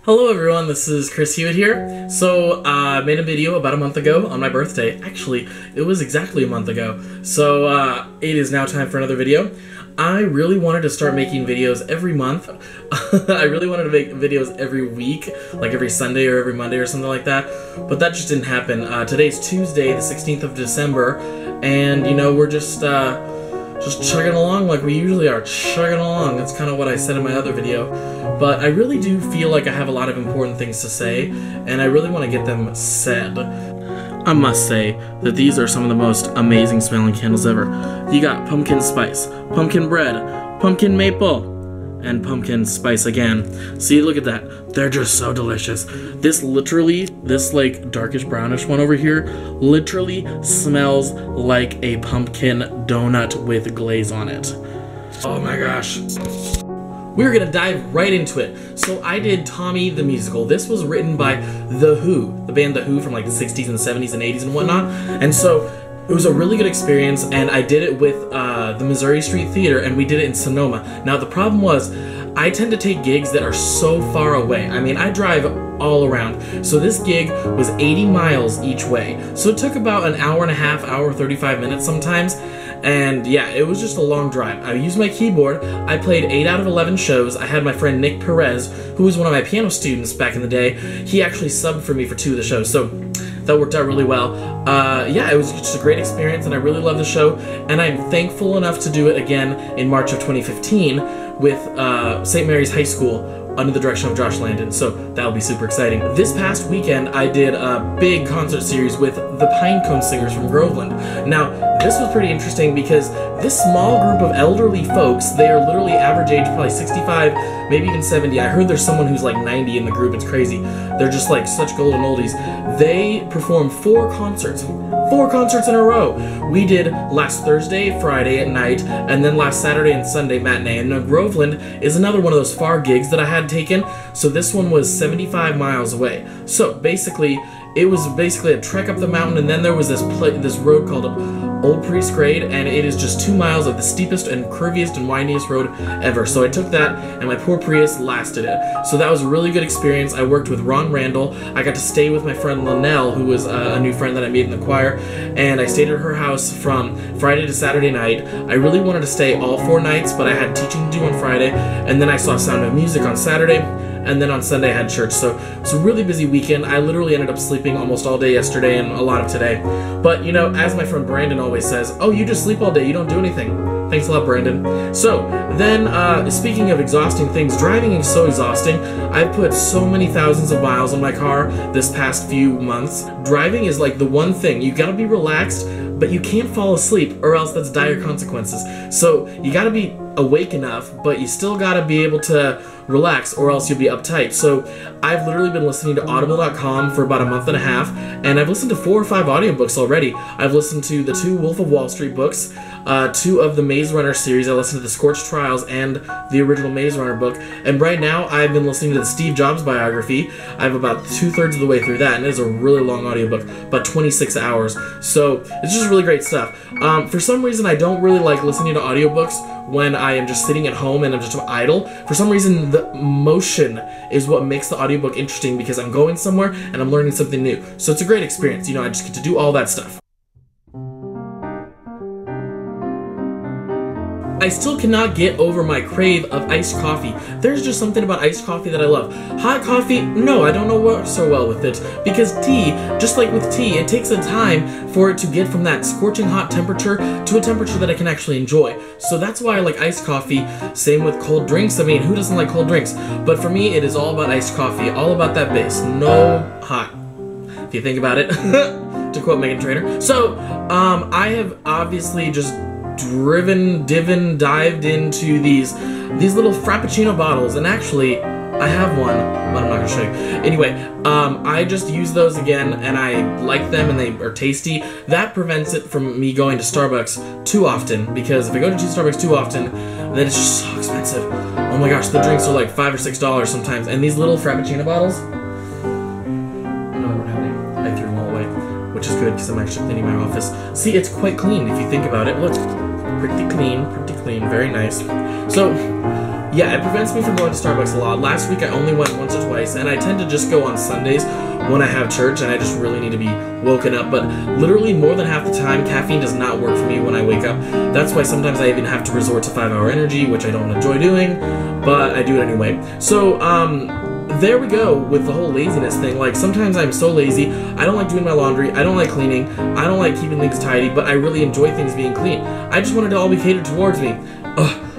Hello everyone, this is Chris Hewitt here. So, I made a video about a month ago on my birthday. Actually, it was exactly a month ago. So, it is now time for another video. I really wanted to start making videos every month. I really wanted to make videos every week, like every Sunday or every Monday or something like that. But that just didn't happen. Today's Tuesday, the 16th of December, and you know, we're just chugging along like we usually are, chugging along. That's kind of what I said in my other video. But I really do feel like I have a lot of important things to say, and I really want to get them said. I must say that these are some of the most amazing smelling candles ever. You got pumpkin spice, pumpkin bread, pumpkin maple, and pumpkin spice again. See, look at that. They're just so delicious. This like darkish brownish one over here literally smells like a pumpkin donut with glaze on it. Oh my gosh. We're gonna dive right into it. So I did Tommy the Musical. This was written by The Who, the band The Who from like the 60s and 70s and 80s and whatnot. And so it was a really good experience, and I did it with the Missouri Street Theater, and we did it in Sonoma. Now the problem was, I tend to take gigs that are so far away. I mean, I drive all around. So this gig was 80 miles each way. So it took about an hour and a half, hour 35 minutes sometimes. And yeah, it was just a long drive. I used my keyboard. I played 8 out of 11 shows. I had my friend Nick Perez, who was one of my piano students back in the day. He actually subbed for me for 2 of the shows, so that worked out really well. Yeah, it was just a great experience, and I really love the show, and I'm thankful enough to do it again in March of 2015 with St. Mary's High School under the direction of Josh Landon, so that'll be super exciting. This past weekend, I did a big concert series with the Pinecone Singers from Groveland. Now, this was pretty interesting because this small group of elderly folks, they are literally average age probably 65, maybe even 70. I heard there's someone who's like 90 in the group. It's crazy. They're just like such golden oldies. They performed 4 concerts in a row. We did last Thursday, Friday at night, and then last Saturday and Sunday matinee. And Groveland is another one of those far gigs that I had taken, so this one was 75 miles away. So basically, it was basically a trek up the mountain, and then there was this road called Old Priest Grade, and it is just 2 miles of the steepest and curviest and windiest road ever. So I took that, and my poor Prius lasted it. So that was a really good experience. I worked with Ron Randall. I got to stay with my friend Linnell, who was a new friend that I made in the choir, and I stayed at her house from Friday to Saturday night. I really wanted to stay all 4 nights, but I had teaching to do on Friday, and then I saw Sound of Music on Saturday, and then on Sunday I had church. So it was a really busy weekend. I literally ended up sleeping almost all day yesterday and a lot of today. But you know, as my friend Brandon always says, oh, you just sleep all day, you don't do anything. Thanks a lot, Brandon. So then, speaking of exhausting things, driving is so exhausting. I've put so many thousands of miles on my car this past few months. Driving is like the one thing. You gotta be relaxed, but you can't fall asleep or else that's dire consequences. So you gotta be awake enough, but you still gotta be able to relax or else you'll be uptight. So I've literally been listening to audible.com for about a month and a half, and I've listened to 4 or 5 audiobooks already. I've listened to the 2 Wolf of Wall Street books, 2 of the Maze Runner series. I listened to the Scorched Trials and the original Maze Runner book, and right now I've been listening to the Steve Jobs biography. I'm about 2/3 of the way through that, and it is a really long audiobook, about 26 hours. So it's just really great stuff. For some reason, I don't really like listening to audiobooks when I am just sitting at home and I'm just idle. For some reason, the motion is what makes the audiobook interesting because I'm going somewhere and I'm learning something new. So it's a great experience. You know, I just get to do all that stuff. I still cannot get over my crave of iced coffee. There's just something about iced coffee that I love. Hot coffee, no, I don't know work so well with it. Because tea, just like with tea, it takes a time for it to get from that scorching hot temperature to a temperature that I can actually enjoy. So that's why I like iced coffee. Same with cold drinks. I mean, who doesn't like cold drinks? But for me, it is all about iced coffee, all about that base. No hot, if you think about it, to quote Megan Trainor. So, I have obviously just dived into these little Frappuccino bottles, and actually I have one, but I'm not gonna show you. Anyway, I just use those again, and I like them, and they are tasty. That prevents it from me going to Starbucks too often, because if I go to Starbucks too often, then it's just so expensive. Oh my gosh, the drinks are like $5 or $6 sometimes, and these little Frappuccino bottles, no, I don't have any. I threw them all away, which is good because I'm actually cleaning my office. See, it's quite clean if you think about it. Look, pretty clean, very nice. So, yeah, it prevents me from going to Starbucks a lot. Last week I only went once or twice, and I tend to just go on Sundays when I have church and I just really need to be woken up. But literally more than half the time, caffeine does not work for me when I wake up. That's why sometimes I even have to resort to 5-hour energy, which I don't enjoy doing, but I do it anyway. So, there we go with the whole laziness thing. Like, sometimes I'm so lazy, I don't like doing my laundry, I don't like cleaning, I don't like keeping things tidy, but I really enjoy things being clean. I just wanted to all be catered towards me.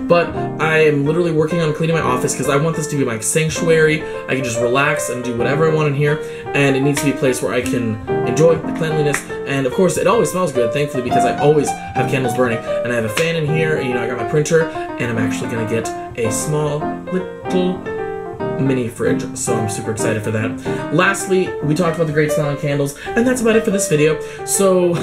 But I am literally working on cleaning my office because I want this to be my sanctuary. I can just relax and do whatever I want in here, and it needs to be a place where I can enjoy the cleanliness. And of course, it always smells good, thankfully, because I always have candles burning. And I have a fan in here, and I got my printer, and I'm actually gonna get a small little mini fridge, so I'm super excited for that. Lastly, we talked about the great smelling candles, and that's about it for this video. So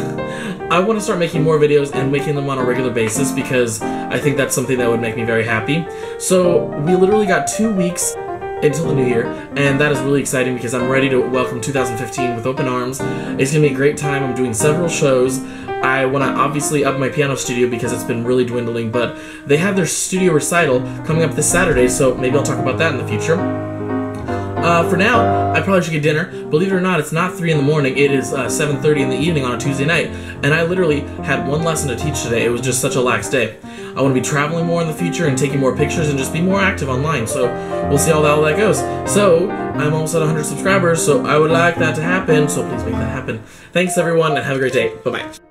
I want to start making more videos and making them on a regular basis because I think that's something that would make me very happy. So we literally got 2 weeks until the new year, and that is really exciting because I'm ready to welcome 2015 with open arms. It's gonna be a great time. I'm doing several shows. I want to obviously up my piano studio because it's been really dwindling, but they have their studio recital coming up this Saturday, so maybe I'll talk about that in the future. For now, I probably should get dinner. Believe it or not, it's not 3 in the morning, it is 7:30 in the evening on a Tuesday night, and I literally had one lesson to teach today. It was just such a lax day. I want to be traveling more in the future and taking more pictures and just be more active online, so we'll see how that goes. So, I'm almost at 100 subscribers, so I would like that to happen, so please make that happen. Thanks everyone, and have a great day. Bye-bye.